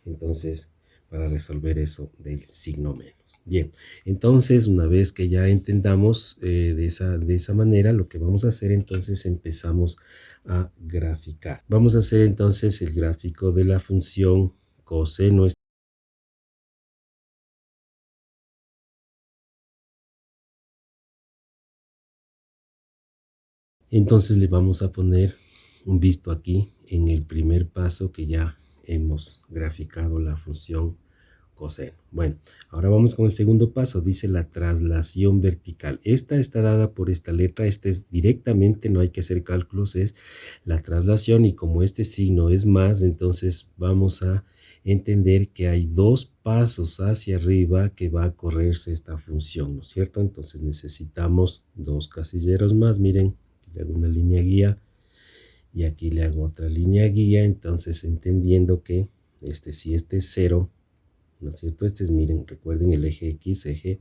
entonces para resolver eso del signo menos. Bien, entonces una vez que ya entendamos de esa manera, lo que vamos a hacer entonces, empezamos a graficar. Vamos a hacer entonces el gráfico de la función coseno. Entonces le vamos a poner un visto aquí en el primer paso, que ya hemos graficado la función coseno. Bueno, ahora vamos con el segundo paso. Dice la traslación vertical. Esta está dada por esta letra. Esta es directamente, no hay que hacer cálculos, es la traslación. Y como este signo es más, entonces vamos a entender que hay dos pasos hacia arriba que va a correrse esta función, ¿no es cierto? Entonces necesitamos dos casilleros más. Miren, le hago una línea guía y aquí le hago otra línea guía. Entonces, entendiendo que si este es 0, ¿no es cierto? Este es, miren, recuerden el eje X, eje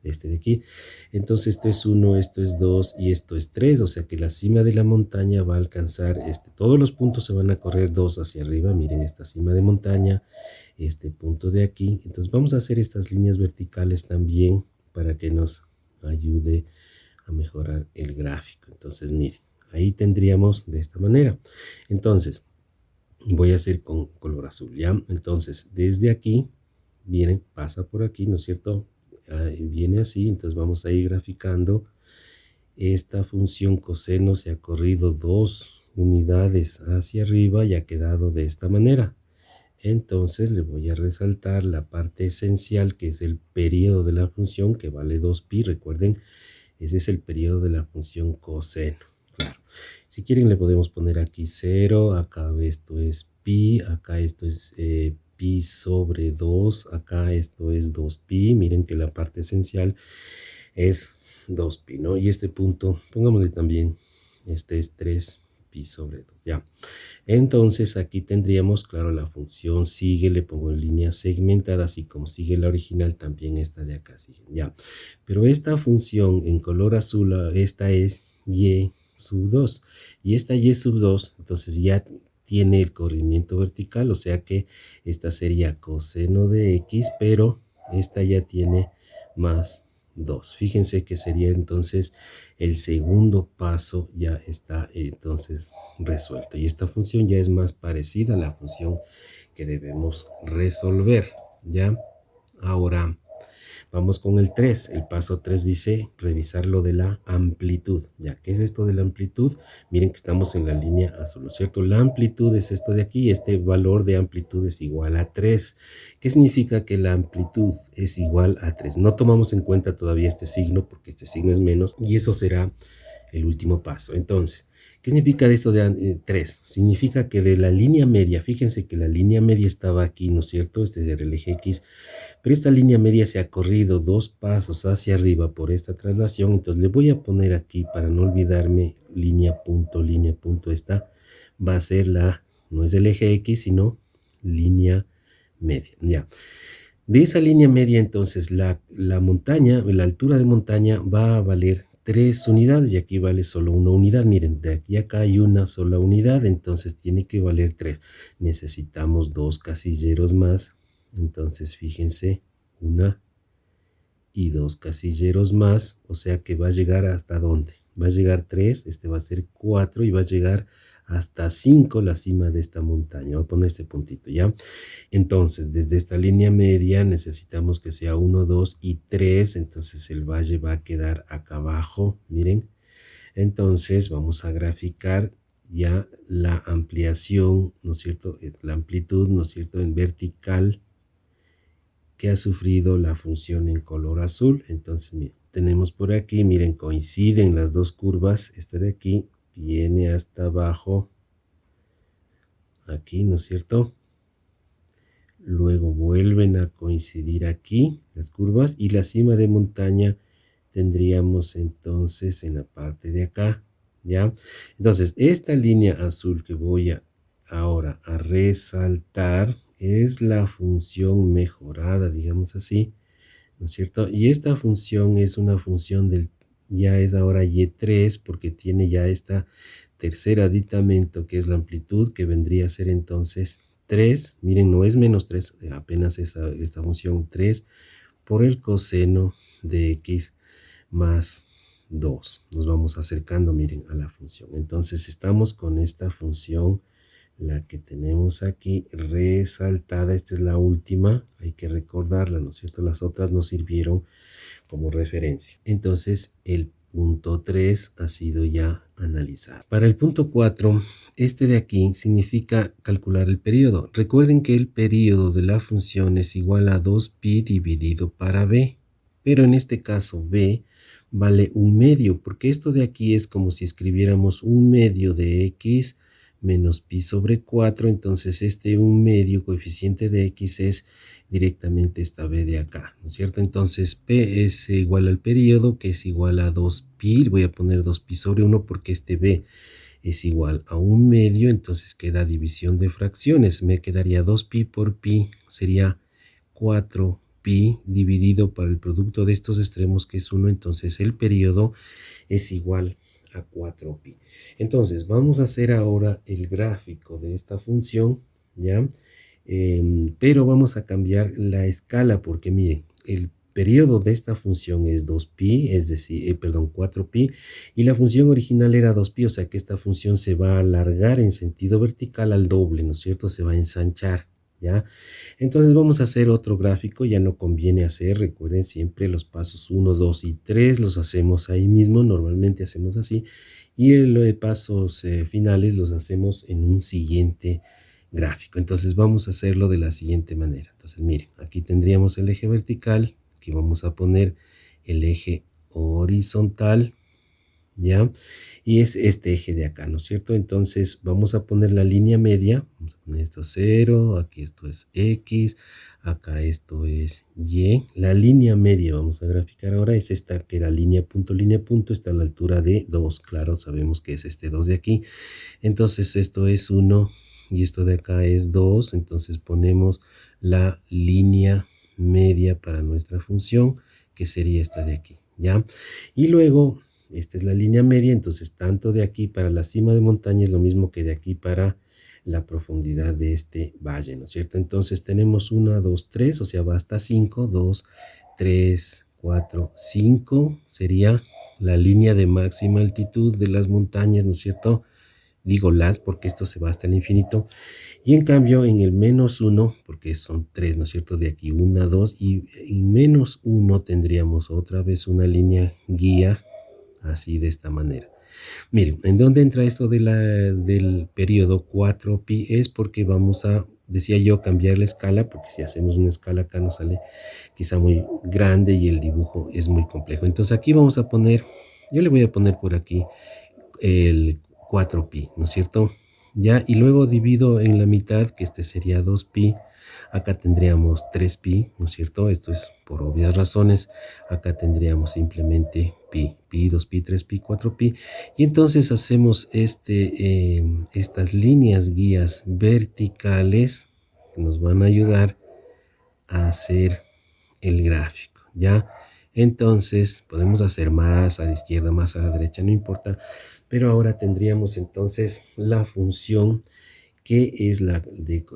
este de aquí. Entonces esto es 1, esto es 2 y esto es 3. O sea que la cima de la montaña va a alcanzar, todos los puntos se van a correr 2 hacia arriba. Miren esta cima de montaña, este punto de aquí. Entonces vamos a hacer estas líneas verticales también para que nos ayude a mejorar el gráfico. Entonces miren, ahí tendríamos de esta manera. Entonces voy a hacer con color azul, ¿ya? Entonces desde aquí, miren, pasa por aquí, ¿no es cierto? Viene así. Entonces vamos a ir graficando. Esta función coseno se ha corrido 2 unidades hacia arriba y ha quedado de esta manera. Entonces le voy a resaltar la parte esencial, que es el periodo de la función, que vale 2pi. Recuerden, ese es el periodo de la función coseno. Claro. Si quieren le podemos poner aquí 0, acá esto es pi, acá esto es pi sobre 2, acá esto es 2pi. Miren que la parte esencial es 2pi, ¿no? Y este punto, pongámosle también, este es 3pi sobre 2, ya. Entonces aquí tendríamos, claro, la función sigue, le pongo en línea segmentada, así como sigue la original, también esta de acá sigue, ya. Pero esta función en color azul, esta es y sub 2. Y esta y sub 2, entonces ya tiene el corrimiento vertical, o sea que esta sería coseno de x, pero esta ya tiene más 2. Fíjense que sería entonces el segundo paso ya está entonces resuelto. Y esta función ya es más parecida a la función que debemos resolver, ¿ya? Ahora vamos con el 3. El paso 3 dice revisar lo de la amplitud. ¿Ya qué es esto de la amplitud? Miren que estamos en la línea azul, ¿no es cierto? La amplitud es esto de aquí. Este valor de amplitud es igual a 3. ¿Qué significa que la amplitud es igual a 3? No tomamos en cuenta todavía este signo porque este signo es menos y eso será el último paso. Entonces, ¿qué significa esto de 3? Significa que de la línea media, fíjense que la línea media estaba aquí, ¿no es cierto? Este es el eje X, pero esta línea media se ha corrido 2 pasos hacia arriba por esta traslación, entonces le voy a poner aquí para no olvidarme línea punto, esta va a ser no es el eje X, sino línea media, ya. De esa línea media, entonces, la montaña, la altura de montaña va a valer 3 unidades y aquí vale solo una unidad. Miren, de aquí a acá hay una sola unidad, entonces tiene que valer 3. Necesitamos 2 casilleros más, entonces fíjense, una y 2 casilleros más, o sea que va a llegar hasta ¿dónde? Va a llegar 3, este va a ser 4 y va a llegar hasta 5 la cima de esta montaña. Voy a poner este puntito, ¿ya? Entonces, desde esta línea media necesitamos que sea 1, 2 y 3. Entonces, el valle va a quedar acá abajo. Miren. Entonces, vamos a graficar ya la ampliación, ¿no es cierto? La amplitud, ¿no es cierto? En vertical que ha sufrido la función en color azul. Entonces, miren, tenemos por aquí, miren, coinciden las dos curvas. Esta de aquí viene hasta abajo. Aquí, ¿no es cierto? Luego vuelven a coincidir aquí las curvas y la cima de montaña tendríamos entonces en la parte de acá, ¿ya? Entonces, esta línea azul que voy ahora a resaltar es la función mejorada, digamos así, ¿no es cierto? Y esta función es una función ya es ahora Y3 porque tiene ya esta tercer aditamento que es la amplitud que vendría a ser entonces 3, miren, no es menos 3, apenas esta función 3 por el coseno de x más 2. Nos vamos acercando, miren, a la función. Entonces estamos con esta función, la que tenemos aquí resaltada. Esta es la última, hay que recordarla, ¿no es cierto? Las otras nos sirvieron como referencia. Entonces el punto 3 ha sido ya analizado. Para el punto 4, este de aquí significa calcular el periodo. Recuerden que el periodo de la función es igual a 2pi dividido para b, pero en este caso b vale un medio, porque esto de aquí es como si escribiéramos un medio de x menos pi sobre 4, entonces este un medio coeficiente de x es directamente esta b de acá, ¿no es cierto? Entonces p es igual al periodo, que es igual a 2pi, voy a poner 2pi sobre 1 porque este b es igual a un medio, entonces queda división de fracciones, me quedaría 2pi por pi, sería 4pi dividido por el producto de estos extremos que es 1, entonces el periodo es igual a 4pi. Entonces vamos a hacer ahora el gráfico de esta función, ¿ya? Pero vamos a cambiar la escala porque miren, el periodo de esta función es 2pi, es decir, perdón, 4pi, y la función original era 2pi, o sea que esta función se va a alargar en sentido vertical al doble, ¿no es cierto? Se va a ensanchar, ¿ya? Entonces vamos a hacer otro gráfico, ya no conviene hacer, recuerden siempre los pasos 1, 2 y 3 los hacemos ahí mismo, normalmente hacemos así, y los pasos finales los hacemos en un siguiente gráfico. Entonces vamos a hacerlo de la siguiente manera. Entonces miren, aquí tendríamos el eje vertical, aquí vamos a poner el eje horizontal, ¿ya? Y es este eje de acá, ¿no es cierto? Entonces vamos a poner la línea media, vamos a poner esto 0, aquí esto es x, acá esto es y. La línea media vamos a graficar ahora es esta que era línea, punto, está a la altura de 2, claro, sabemos que es este 2 de aquí. Entonces esto es 1 y esto de acá es 2, entonces ponemos la línea media para nuestra función, que sería esta de aquí, ¿ya? Y luego, esta es la línea media, entonces tanto de aquí para la cima de montaña es lo mismo que de aquí para la profundidad de este valle, ¿no es cierto? Entonces tenemos 1, 2, 3, o sea, va hasta 5, 2, 3, 4, 5 sería la línea de máxima altitud de las montañas, ¿no es cierto? Digo las porque esto se va hasta el infinito. Y en cambio, en el -1, porque son 3, ¿no es cierto? De aquí 1, 2, y en -1 tendríamos otra vez una línea guía, así de esta manera. Miren, ¿en dónde entra esto del periodo 4pi? Es porque vamos a, decía yo, cambiar la escala, porque si hacemos una escala acá nos sale quizá muy grande y el dibujo es muy complejo. Entonces aquí vamos a poner, yo le voy a poner por aquí el 4pi, ¿no es cierto? Ya, y luego divido en la mitad, que este sería 2pi. Acá tendríamos 3pi, ¿no es cierto? Esto es por obvias razones. Acá tendríamos simplemente pi, 2pi, 3pi, 4pi. Y entonces hacemos estas líneas guías verticales que nos van a ayudar a hacer el gráfico, ¿ya? Entonces, podemos hacer más a la izquierda, más a la derecha, no importa, pero ahora tendríamos entonces la función que es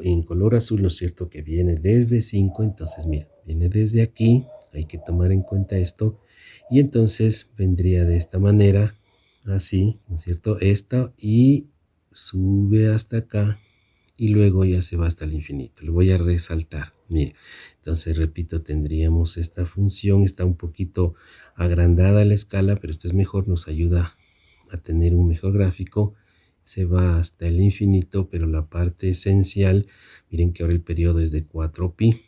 en color azul, ¿no es cierto? Que viene desde 5, entonces mira, viene desde aquí, hay que tomar en cuenta esto, y entonces vendría de esta manera, así, ¿no es cierto? Esta, y sube hasta acá, y luego ya se va hasta el infinito. Le voy a resaltar, mire. Entonces, repito, tendríamos esta función, está un poquito agrandada la escala, pero esto es mejor, nos ayuda a tener un mejor gráfico. Se va hasta el infinito, pero la parte esencial, miren que ahora el periodo es de 4pi.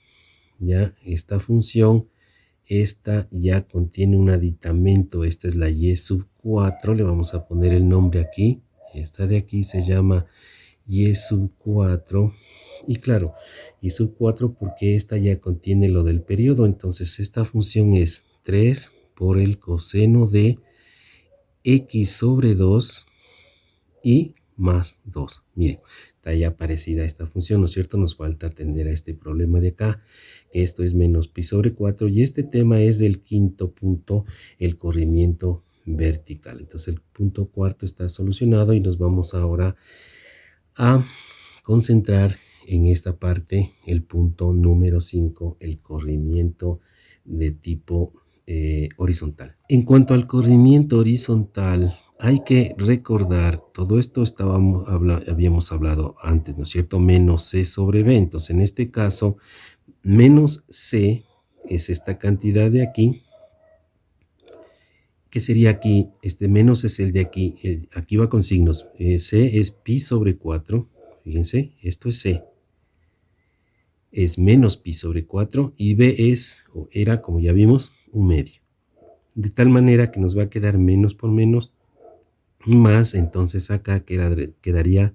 Ya, esta función, esta ya contiene un aditamento, esta es la y sub 4, le vamos a poner el nombre aquí. Esta de aquí se llama y sub 4, y claro, y sub 4 porque esta ya contiene lo del periodo, entonces esta función es 3 por el coseno de x sobre 2 y más 2. Miren, está ya parecida esta función, ¿no es cierto? Nos falta atender a este problema de acá, que esto es menos pi sobre 4, y este tema es del quinto punto, el corrimiento vertical. Entonces el punto cuarto está solucionado y nos vamos ahora a concentrar en esta parte el punto número 5, el corrimiento de tipo horizontal. En cuanto al corrimiento horizontal, hay que recordar, todo esto habíamos hablado antes, ¿no es cierto? Menos c sobre b. Entonces, en este caso, menos c es esta cantidad de aquí, que sería aquí, este menos es el de aquí, aquí va con signos, c es pi sobre 4, fíjense, esto es c, es menos pi sobre 4, y b es, o era, como ya vimos, un medio. De tal manera que nos va a quedar menos por menos, más, entonces acá quedaría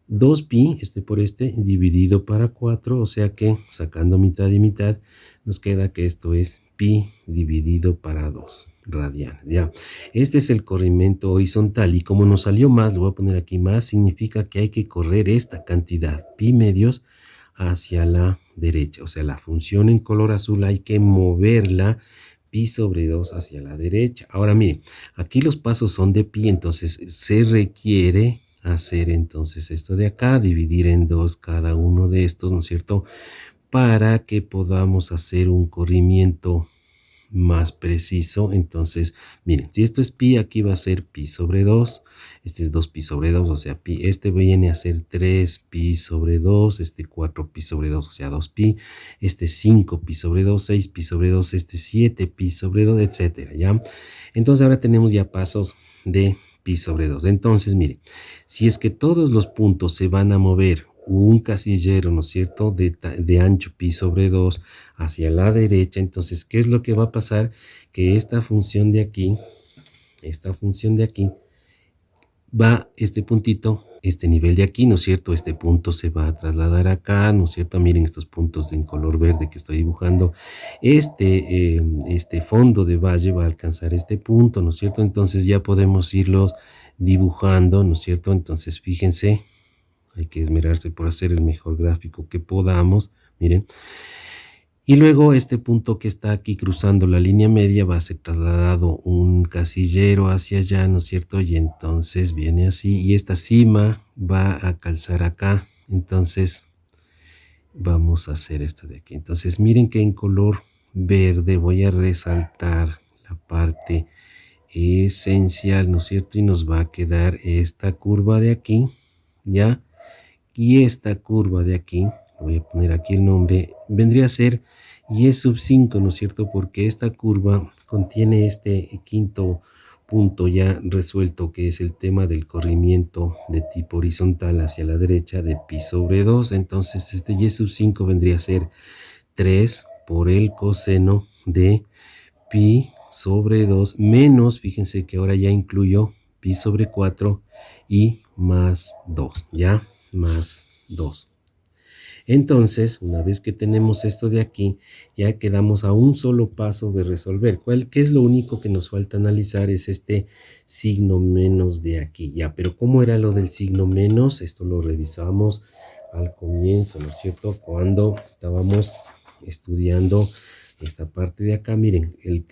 2pi, por dividido para 4, o sea que sacando mitad y mitad, nos queda que esto es pi dividido para 2 radianes, ya. Este es el corrimiento horizontal, y como nos salió más, lo voy a poner aquí más, significa que hay que correr esta cantidad, pi medios, hacia la derecha, o sea, la función en color azul hay que moverla pi sobre 2 hacia la derecha. Ahora miren, aquí los pasos son de pi, entonces se requiere hacer entonces esto de acá, dividir en 2 cada uno de estos, ¿no es cierto? Para que podamos hacer un corrimiento más preciso. Entonces, miren, si esto es pi, aquí va a ser pi sobre 2, este es 2pi sobre 2, o sea, pi, este viene a ser 3pi sobre 2, 4pi sobre 2, o sea, 2pi, 5pi sobre 2, 6pi sobre 2, 7pi sobre 2, etcétera, ¿ya? Entonces ahora tenemos ya pasos de pi sobre 2. Entonces, miren, si es que todos los puntos se van a mover un casillero, ¿no es cierto?, de ancho pi sobre 2 hacia la derecha, entonces, ¿qué es lo que va a pasar? Que esta función de aquí, va este puntito, este nivel de aquí, ¿no es cierto? Este punto se va a trasladar acá, ¿no es cierto? Miren estos puntos en color verde que estoy dibujando. Este fondo de valle va a alcanzar este punto, ¿no es cierto? Entonces ya podemos irlos dibujando, ¿no es cierto? Entonces fíjense, hay que esmerarse por hacer el mejor gráfico que podamos. Miren, Y luego este punto que está aquí cruzando la línea media va a ser trasladado un casillero hacia allá, ¿no es cierto? Y entonces viene así, y esta cima va a calzar acá. Entonces vamos a hacer esto de aquí. Entonces miren que en color verde voy a resaltar la parte esencial, ¿no es cierto? Y nos va a quedar esta curva de aquí, ¿ya? Y esta curva de aquí, voy a poner aquí el nombre, vendría a ser y sub 5, ¿no es cierto? Porque esta curva contiene este quinto punto ya resuelto, que es el tema del corrimiento de tipo horizontal hacia la derecha de pi sobre 2. Entonces este y sub 5 vendría a ser 3 por el coseno de pi sobre 2 menos, fíjense que ahora ya incluyo pi sobre 4 y más 2, ¿ya? Más 2. Entonces, una vez que tenemos esto de aquí, ya quedamos a un solo paso de resolver. ¿Qué es lo único que nos falta analizar? Es este signo menos de aquí, ya. Pero ¿cómo era lo del signo menos? Esto lo revisamos al comienzo, ¿no es cierto? Cuando estábamos estudiando esta parte de acá, miren,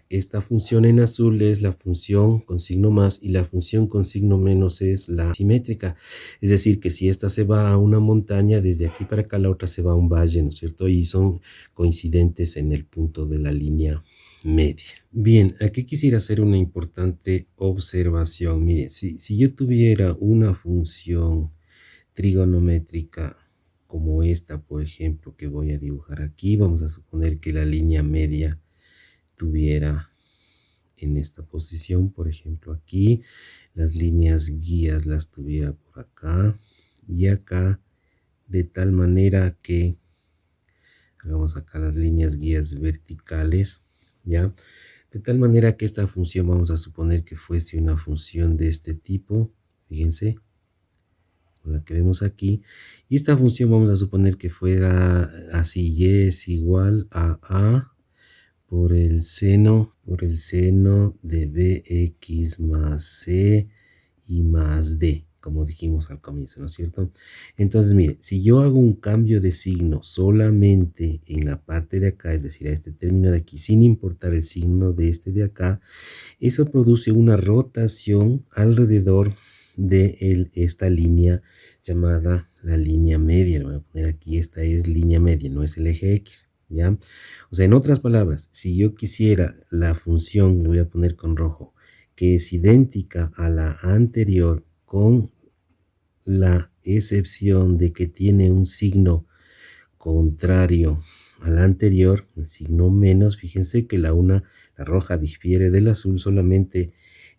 esta función en azul es la función con signo más y la función con signo menos es la simétrica. Es decir, que si esta se va a una montaña, desde aquí para acá la otra se va a un valle, ¿no es cierto? Y son coincidentes en el punto de la línea media. Bien, aquí quisiera hacer una importante observación. Miren, si yo tuviera una función trigonométrica como esta, por ejemplo, que voy a dibujar aquí, vamos a suponer que la línea media tuviera en esta posición, por ejemplo, aquí, las líneas guías las tuviera por acá y acá, de tal manera que hagamos acá las líneas guías verticales, ¿ya? De tal manera que esta función vamos a suponer que fuese una función de este tipo, fíjense, la que vemos aquí, y esta función vamos a suponer que fuera así, y es igual a por el seno de bx más c y más d, como dijimos al comienzo, ¿no es cierto? Entonces, mire, si yo hago un cambio de signo solamente en la parte de acá, es decir, a este término de aquí, sin importar el signo de este de acá, eso produce una rotación alrededor de esta línea llamada la línea media. Le voy a poner aquí, esta es línea media, no es el eje X, ¿ya? O sea, en otras palabras, si yo quisiera la función, le voy a poner con rojo, que es idéntica a la anterior con la excepción de que tiene un signo contrario al anterior, el signo menos, fíjense que la roja difiere del azul solamente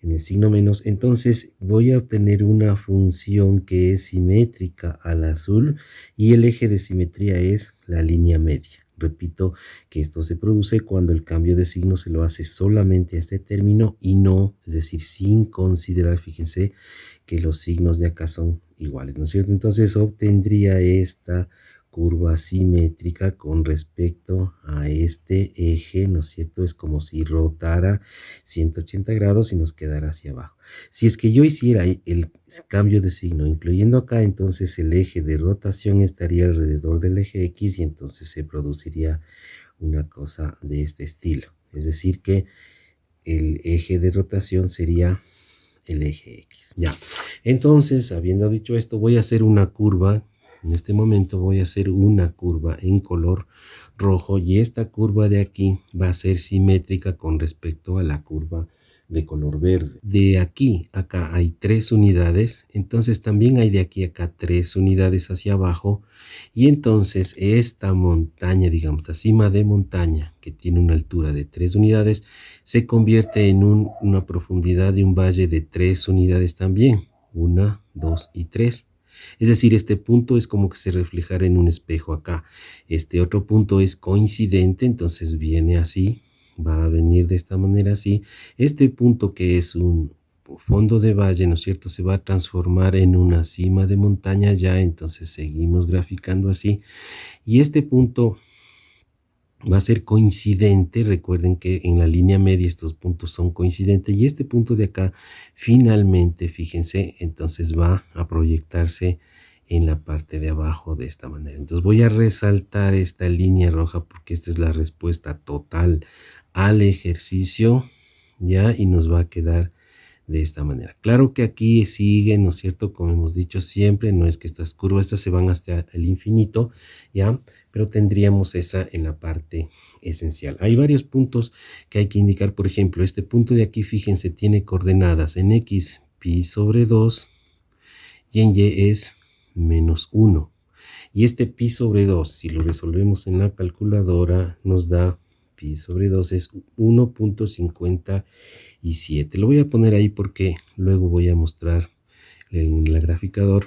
en el signo menos, entonces voy a obtener una función que es simétrica al azul y el eje de simetría es la línea media. Repito que esto se produce cuando el cambio de signo se lo hace solamente a este término y no, es decir, sin considerar, fíjense que los signos de acá son iguales, ¿no es cierto? Entonces obtendría esta curva simétrica con respecto a este eje, ¿no es cierto? Es como si rotara 180 grados y nos quedara hacia abajo. Si es que yo hiciera el cambio de signo, incluyendo acá, entonces el eje de rotación estaría alrededor del eje X y entonces se produciría una cosa de este estilo. Es decir, que el eje de rotación sería el eje X. Ya. Entonces, habiendo dicho esto, voy a hacer una curva. En este momento voy a hacer una curva en color rojo y esta curva de aquí va a ser simétrica con respecto a la curva de color verde. De aquí a acá hay 3 unidades, entonces también hay de aquí a acá 3 unidades hacia abajo y entonces esta montaña, digamos, la cima de montaña que tiene una altura de 3 unidades, se convierte en una profundidad de un valle de 3 unidades también, 1, 2 y 3. Es decir, este punto es como que se reflejara en un espejo acá. Este otro punto es coincidente, entonces viene así, va a venir de esta manera así. Este punto que es un fondo de valle, ¿no es cierto? Se va a transformar en una cima de montaña ya, entonces seguimos graficando así. Y este punto va a ser coincidente. Recuerden que en la línea media estos puntos son coincidentes y este punto de acá finalmente, fíjense, entonces va a proyectarse en la parte de abajo de esta manera. Entonces voy a resaltar esta línea roja porque esta es la respuesta total al ejercicio, ¿ya? Y nos va a quedar de esta manera. Claro que aquí sigue, ¿no es cierto? Como hemos dicho siempre, no es que estas curvas, estas se van hasta el infinito, ¿ya? Pero tendríamos esa en la parte esencial. Hay varios puntos que hay que indicar. Por ejemplo, este punto de aquí, fíjense, tiene coordenadas en x pi sobre 2 y en y es menos 1. Y este pi sobre 2, si lo resolvemos en la calculadora, nos da pi sobre 2 es 1.57. Lo voy a poner ahí porque luego voy a mostrar en el graficador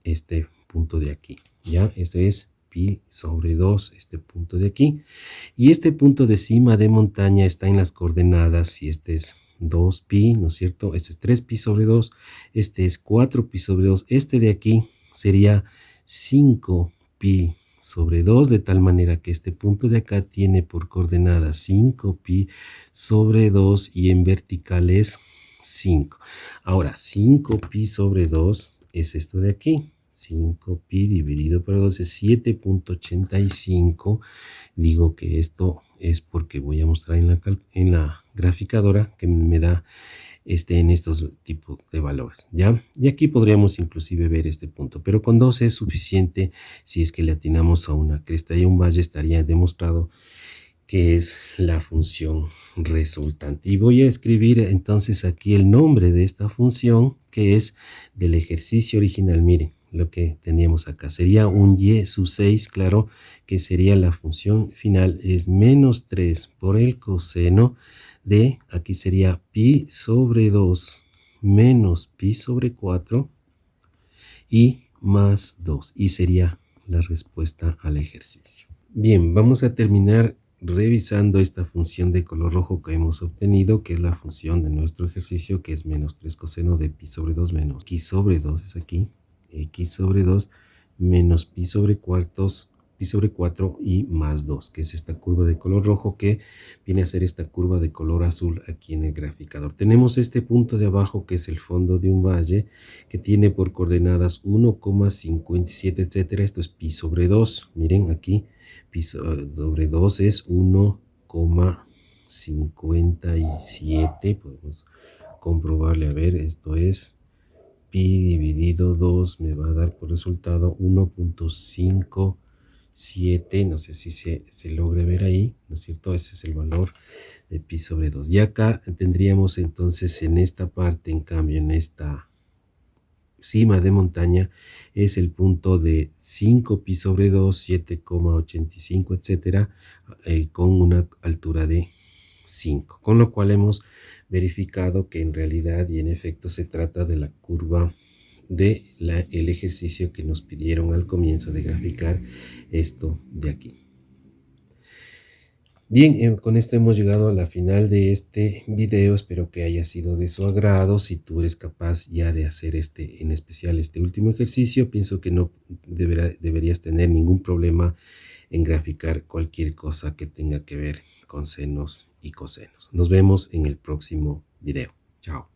este punto de aquí. ¿Ya? Este es pi sobre 2, este punto de aquí. Y este punto de cima de montaña está en las coordenadas y este es 2pi, ¿no es cierto? Este es 3pi sobre 2, este es 4pi sobre 2, este de aquí sería 5pi sobre 2, de tal manera que este punto de acá tiene por coordenadas 5pi sobre 2 y en vertical es 5. Ahora, 5pi sobre 2 es esto de aquí. 5pi dividido por 2 es 7.85. Digo que esto es porque voy a mostrar en la graficadora que me da en estos tipos de valores, ¿ya? Y aquí podríamos inclusive ver este punto, pero con 2 es suficiente. Si es que le atinamos a una cresta y a un valle, estaría demostrado que es la función resultante. Y voy a escribir entonces aquí el nombre de esta función, que es del ejercicio original. Miren, lo que teníamos acá sería un y sub 6, claro, que sería la función final, es menos 3 por el coseno de, aquí sería pi sobre 2 menos pi sobre 4 y más 2, y sería la respuesta al ejercicio. Bien, vamos a terminar revisando esta función de color rojo que hemos obtenido, que es la función de nuestro ejercicio, que es menos 3 coseno de pi sobre 2 menos x sobre 2, es aquí, x sobre 2 menos pi sobre 4 y más 2, que es esta curva de color rojo que viene a ser esta curva de color azul aquí en el graficador. Tenemos este punto de abajo que es el fondo de un valle que tiene por coordenadas 1,57, etcétera. Esto es pi sobre 2. Miren aquí, pi sobre 2 es 1,57. Podemos comprobarle, a ver, esto es pi dividido 2, me va a dar por resultado 1,57, no sé si se logre ver ahí, ¿no es cierto? Ese es el valor de pi sobre 2. Y acá tendríamos entonces en esta parte, en cambio, en esta cima de montaña, es el punto de 5pi sobre 2, 7,85, etcétera, con una altura de 5, con lo cual hemos verificado que en realidad y en efecto se trata de la curva de el ejercicio que nos pidieron al comienzo de graficar, esto de aquí. Bien, con esto hemos llegado a la final de este video. Espero que haya sido de su agrado. Si tú eres capaz ya de hacer en especial este último ejercicio, pienso que no deberías tener ningún problema en graficar cualquier cosa que tenga que ver con senos y cosenos. Nos vemos en el próximo video. Chao.